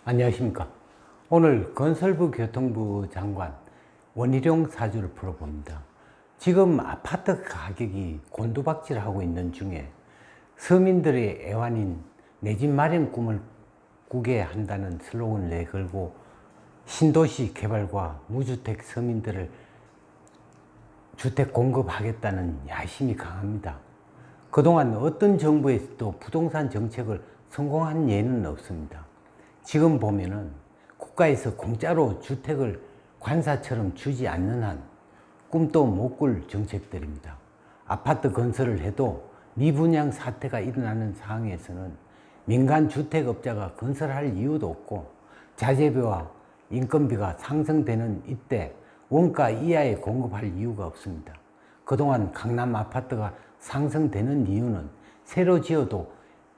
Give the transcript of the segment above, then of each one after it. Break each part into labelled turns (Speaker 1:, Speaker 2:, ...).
Speaker 1: 안녕하십니까. 오늘 건설부 교통부 장관 원희룡 사주를 풀어봅니다. 지금 아파트 가격이 곤두박질하고 있는 중에 서민들의 애환인 내 집 마련 꿈을 꾸게 한다는 슬로건을 내걸고 신도시 개발과 무주택 서민들을 주택 공급하겠다는 야심이 강합니다. 그동안 어떤 정부에서도 부동산 정책을 성공한 예는 없습니다. 지금 보면은 국가에서 공짜로 주택을 관사처럼 주지 않는 한 꿈도 못 꿀 정책들입니다. 아파트 건설을 해도 미분양 사태가 일어나는 상황에서는 민간 주택업자가 건설할 이유도 없고 자재비와 인건비가 상승되는 이때 원가 이하에 공급할 이유가 없습니다. 그동안 강남 아파트가 상승되는 이유는 새로 지어도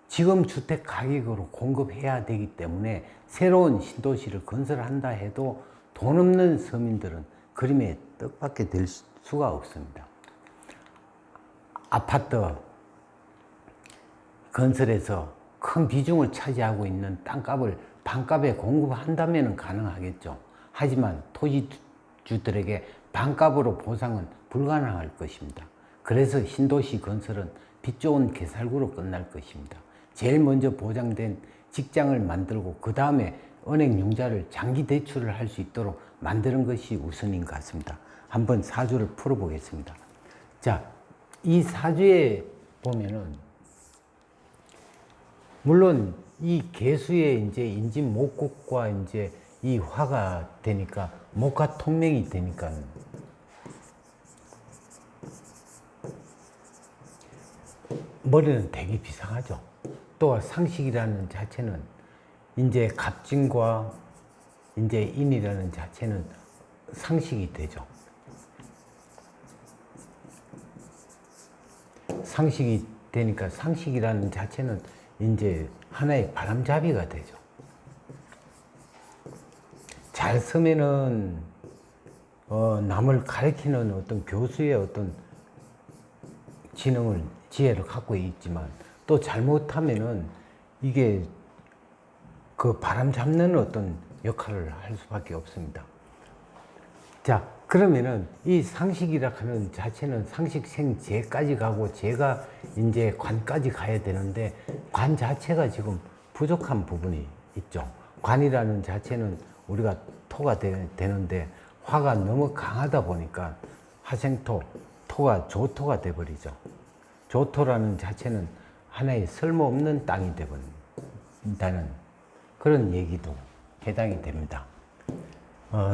Speaker 1: 지금 주택 가격으로 공급해야 되기 때문에 새로운 신도시를 건설한다 해도 돈 없는 서민들은 그림의 떡밖에 될 수가 없습니다. 아파트 건설에서 큰 비중을 차지하고 있는 땅값을 반값에 공급한다면 가능하겠죠. 하지만 토지주들에게 반값으로 보상은 불가능할 것입니다. 그래서 신도시 건설은 빚 좋은 개살구로 끝날 것입니다. 제일 먼저 보장된 직장을 만들고 그 다음에 은행 융자를 장기 대출을 할 수 있도록 만드는 것이 우선인 것 같습니다. 한번 사주를 풀어보겠습니다. 자, 이 사주에 보면은 물론 이 개수의 이제 인진 목국과 이제 이 화가 되니까 목화 통명이 되니까 머리는 되게 비상하죠. 또 상식이라는 자체는 이제 갑진과 이제 인이라는 자체는 상식이 되죠. 상식이 되니까 상식이라는 자체는 이제 하나의 바람잡이가 되죠. 잘 쓰면은 남을 가르치는 어떤 교수의 어떤 지혜를 갖고 있지만 또 잘못하면은 이게 그 바람 잡는 어떤 역할을 할 수밖에 없습니다. 자, 그러면은 이 상식이라 하는 자체는 상식생재까지 가고 재가 이제 관까지 가야 되는데 관 자체가 지금 부족한 부분이 있죠. 관이라는 자체는 우리가 토가 되는데 화가 너무 강하다 보니까 화생토, 토가 조토가 돼버리죠. 조토라는 자체는 하나의 쓸모없는 땅이 되버린다는 그런 얘기도 해당이 됩니다.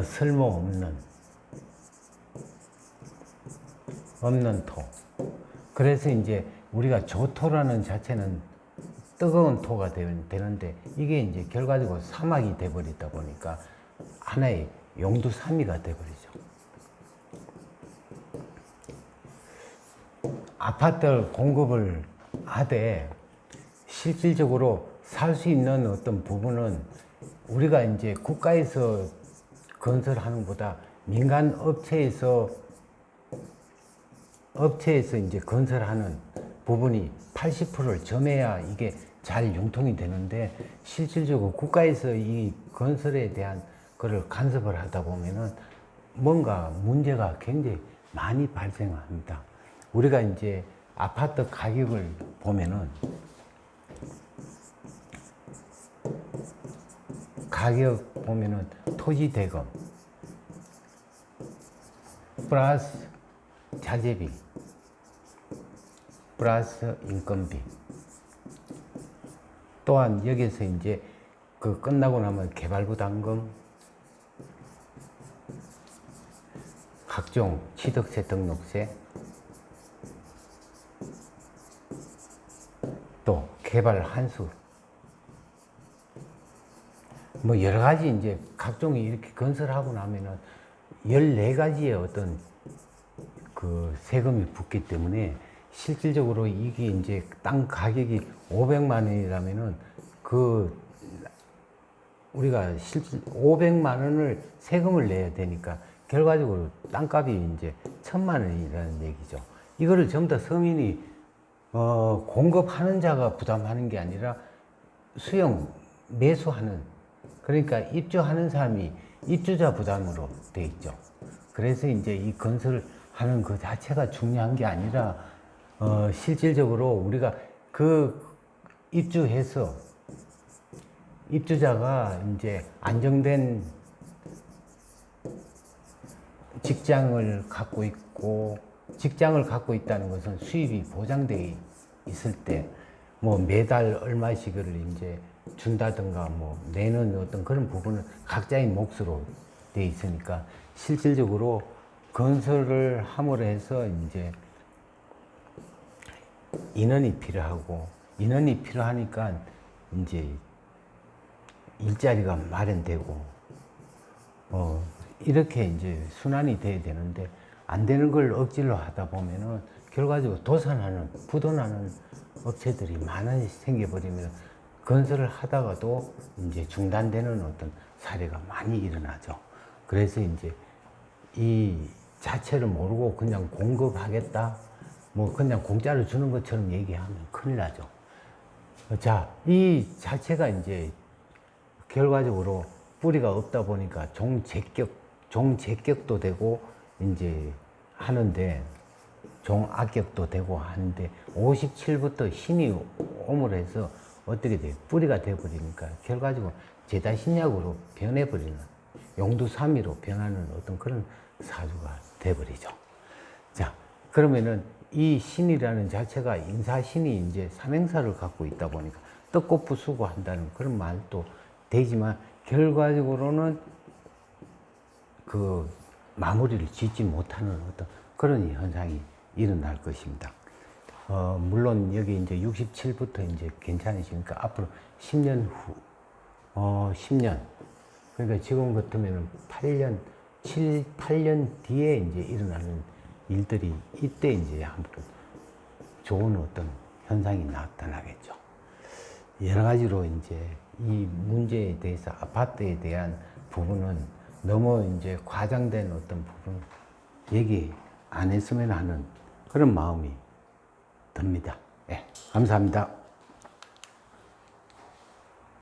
Speaker 1: 쓸모없는 토. 그래서 이제 우리가 조토라는 자체는 뜨거운 토가 되는데 이게 이제 결과적으로 사막이 돼버리다 보니까 하나의 용두사미가 돼버리죠. 아파트 공급을 하되 실질적으로 살 수 있는 어떤 부분은 우리가 이제 국가에서 건설하는 것보다 민간 업체에서 이제 건설하는 부분이 80%를 점해야 이게 잘 융통이 되는데 실질적으로 국가에서 이 건설에 대한 거를 간섭을 하다 보면은 뭔가 문제가 굉장히 많이 발생합니다. 우리가 이제 아파트 가격을 보면은 토지 대금 플러스 자재비 플러스 인건비 또한 여기서 이제 그 끝나고 나면 개발부담금 각종 취득세 등록세 또 개발 한수 뭐 여러 가지 이제 각종이 이렇게 건설하고 나면은 14가지의 어떤 그 세금이 붙기 때문에 실질적으로 이게 이제 땅 가격이 500만 원이라면은 그 우리가 실질 500만 원을 세금을 내야 되니까 결과적으로 땅값이 이제 1000만 원이라는 얘기죠. 이거를 전부 다 서민이 공급하는 자가 부담하는 게 아니라 매수하는 그러니까 입주하는 사람이 입주자 부담으로 돼 있죠. 그래서 이제 이 건설하는 그 자체가 중요한 게 아니라 실질적으로 우리가 그 입주해서 입주자가 이제 안정된 직장을 갖고 있고, 직장을 갖고 있다는 것은 수입이 보장되어 있을 때 뭐 매달 얼마씩을 이제 준다든가 뭐 내는 어떤 그런 부분은 각자의 몫으로 돼 있으니까 실질적으로 건설을 함으로 해서 이제 인원이 필요하고, 인원이 필요하니까 이제 일자리가 마련되고 이렇게 이제 순환이 돼야 되는데, 안 되는 걸 억지로 하다 보면은 결과적으로 도산하는, 부도나는 업체들이 많이 생겨버리면 건설을 하다가도 이제 중단되는 어떤 사례가 많이 일어나죠. 그래서 이제 이 자체를 모르고 그냥 공급하겠다, 뭐 그냥 공짜로 주는 것처럼 얘기하면 큰일 나죠. 자, 이 자체가 이제 결과적으로 뿌리가 없다 보니까 종제격도 되고 이제 하는데, 종악격도 되고 하는데 57부터 힘이 오므로 해서 어떻게 돼요? 뿌리가 돼버리니까 결과적으로 제다신약으로 변해버리는, 용두사미로 변하는 어떤 그런 사주가 돼버리죠. 자, 그러면은 이 신이라는 자체가 인사신이 이제 삼행사를 갖고 있다 보니까 떡고부수고 한다는 그런 말도 되지만, 결과적으로는 그 마무리를 짓지 못하는 어떤 그런 현상이 일어날 것입니다. 물론 여기 이제 67부터 이제 괜찮으시니까 앞으로 10년 후, 10년, 그러니까 지금 같으면 8년 뒤에 이제 일어나는 일들이 이때 이제 한번 좋은 어떤 현상이 나타나겠죠. 여러 가지로 이제 이 문제에 대해서, 아파트에 대한 부분은 너무 이제 과장된 어떤 부분 얘기 안 했으면 하는 그런 마음이 듭니다. 네, 감사합니다.